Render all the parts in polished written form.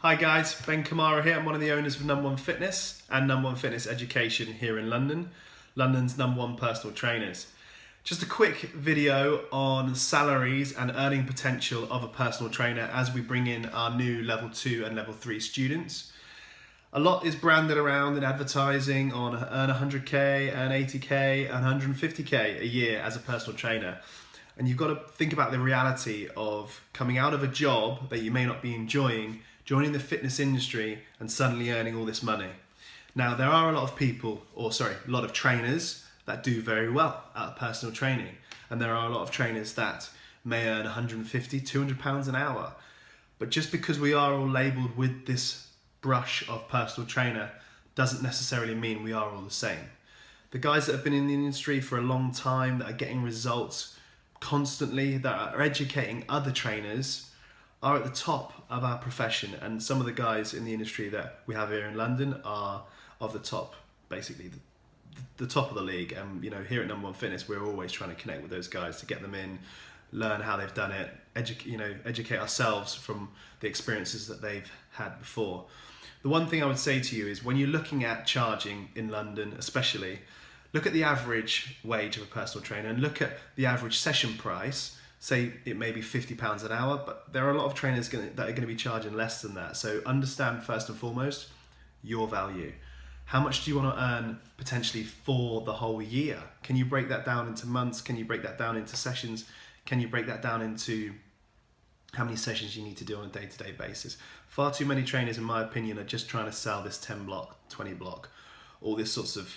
Hi guys, Ben Camara here. I'm one of the owners of Number One Fitness and Number One Fitness Education here in London, London's number one personal trainers. Just a quick video on salaries and earning potential of a personal trainer as we bring in our new level 2 and level 3 students. A lot is branded around in advertising on earn 100k, earn 80k, and 150k a year as a personal trainer. And you've got to think about the reality of coming out of a job that you may not be enjoying, joining the fitness industry and suddenly earning all this money. Now, there are a lot of trainers that do very well at personal training. And there are a lot of trainers that may earn 150, 200 pounds an hour. But just because we are all labeled with this brush of personal trainer doesn't necessarily mean we are all the same. The guys that have been in the industry for a long time, that are getting results constantly, that are educating other trainers, are at the top of our profession. And some of the guys in the industry that we have here in London are of the top, basically the top of the league. And here at Number One Fitness, we're always trying to connect with those guys to get them in, learn how they've done it, educate ourselves from the experiences that they've had before. The one thing I would say to you is, when you're looking at charging in London especially, look at the average wage of a personal trainer and look at the average session price. Say it may be £50 an hour, but there are a lot of trainers that are going to be charging less than that. So understand first and foremost your value. How much do you want to earn potentially for the whole year? Can you break that down into months? Can you break that down into sessions? Can you break that down into how many sessions you need to do on a day-to-day basis? Far too many trainers, in my opinion, are just trying to sell this 10 block, 20 block, all this sorts of,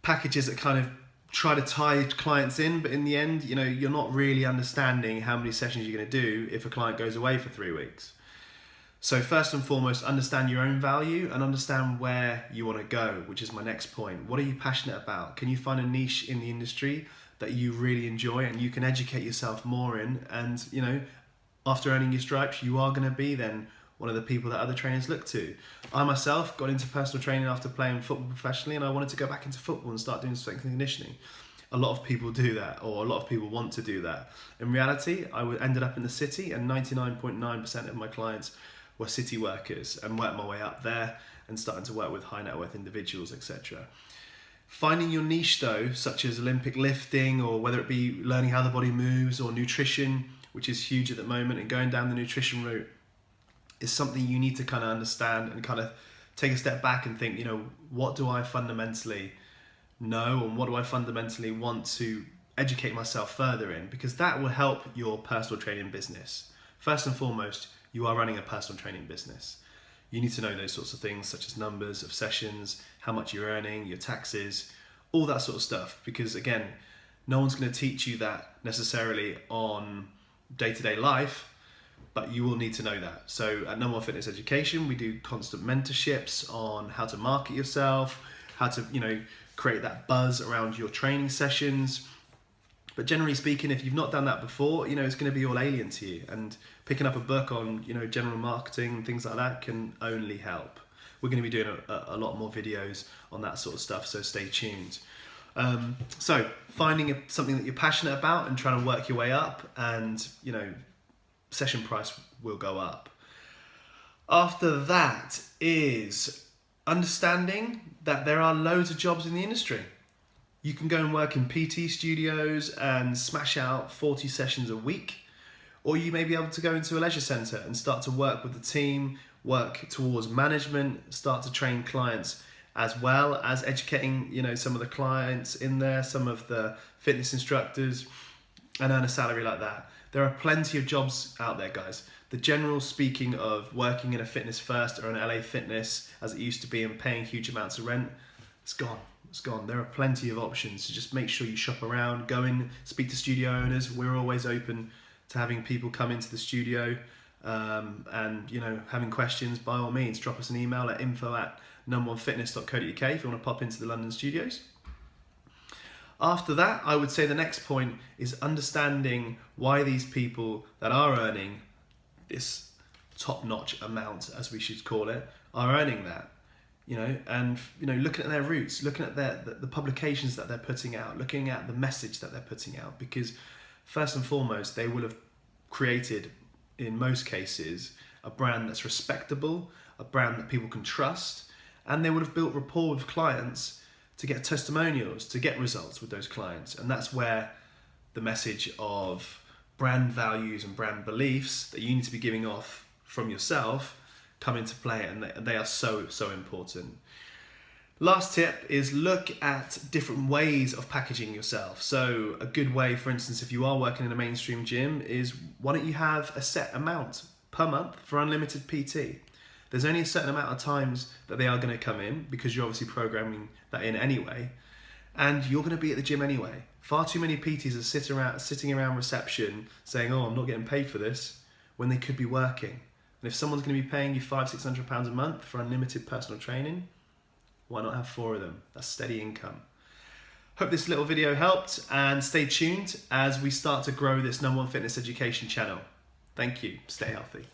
packages that kind of try to tie clients in, but in the end, you're not really understanding how many sessions you're going to do if a client goes away for 3 weeks. So first and foremost, understand your own value and understand where you want to go, which is my next point. What are you passionate about? Can you find a niche in the industry that you really enjoy and you can educate yourself more in? And, after earning your stripes, you are going to be then one of the people that other trainers look to. I myself got into personal training after playing football professionally, and I wanted to go back into football and start doing strength and conditioning. A lot of people do that, or a lot of people want to do that. In reality, I ended up in the city, and 99.9% of my clients were city workers, and worked my way up there and starting to work with high net worth individuals, etc. Finding your niche though, such as Olympic lifting, or whether it be learning how the body moves, or nutrition, which is huge at the moment, and going down the nutrition route, is something you need to kind of understand and kind of take a step back and think, what do I fundamentally know, and what do I fundamentally want to educate myself further in? Because that will help your personal training business. First and foremost, you are running a personal training business. You need to know those sorts of things, such as numbers of sessions, how much you're earning, your taxes, all that sort of stuff. Because again, no one's going to teach you that necessarily on day-to-day life, but you will need to know that. So at Number One Fitness Education, we do constant mentorships on how to market yourself, how to, create that buzz around your training sessions. But generally speaking, if you've not done that before, it's going to be all alien to you. And picking up a book on, general marketing and things like that can only help. We're going to be doing a lot more videos on that sort of stuff, so stay tuned. So finding something that you're passionate about and trying to work your way up, and, session price will go up. After that is understanding that there are loads of jobs in the industry. You can go and work in PT studios and smash out 40 sessions a week, or you may be able to go into a leisure centre and start to work with the team, work towards management, start to train clients, as well as educating, some of the clients in there, some of the fitness instructors, and earn a salary like that. There are plenty of jobs out there, guys. The general speaking of working in a Fitness First or an LA Fitness, as it used to be, and paying huge amounts of rent, it's gone. It's gone. There are plenty of options. So just make sure you shop around, go in, speak to studio owners. We're always open to having people come into the studio, and having questions. By all means, drop us an email at info@numberonefitness.co.uk if you want to pop into the London studios. After that, I would say the next point is understanding why these people that are earning this top-notch amount, as we should call it, are earning that. Looking at their roots, looking at the publications that they're putting out, looking at the message that they're putting out, because first and foremost, they will have created, in most cases, a brand that's respectable, a brand that people can trust, and they would have built rapport with clients to get testimonials, to get results with those clients. And that's where the message of brand values and brand beliefs that you need to be giving off from yourself come into play, and they are so important. Last tip is look at different ways of packaging yourself. So a good way, for instance, if you are working in a mainstream gym, is why don't you have a set amount per month for unlimited PT? There's only a certain amount of times that they are going to come in, because you're obviously programming that in anyway, and you're going to be at the gym anyway. Far too many PTs are sitting around reception saying, oh, I'm not getting paid for this, when they could be working. And if someone's going to be paying you £500-600 a month for unlimited personal training, why not have 4 of them? That's steady income. Hope this little video helped, and stay tuned as we start to grow this #1 fitness education channel. Thank you. Stay healthy.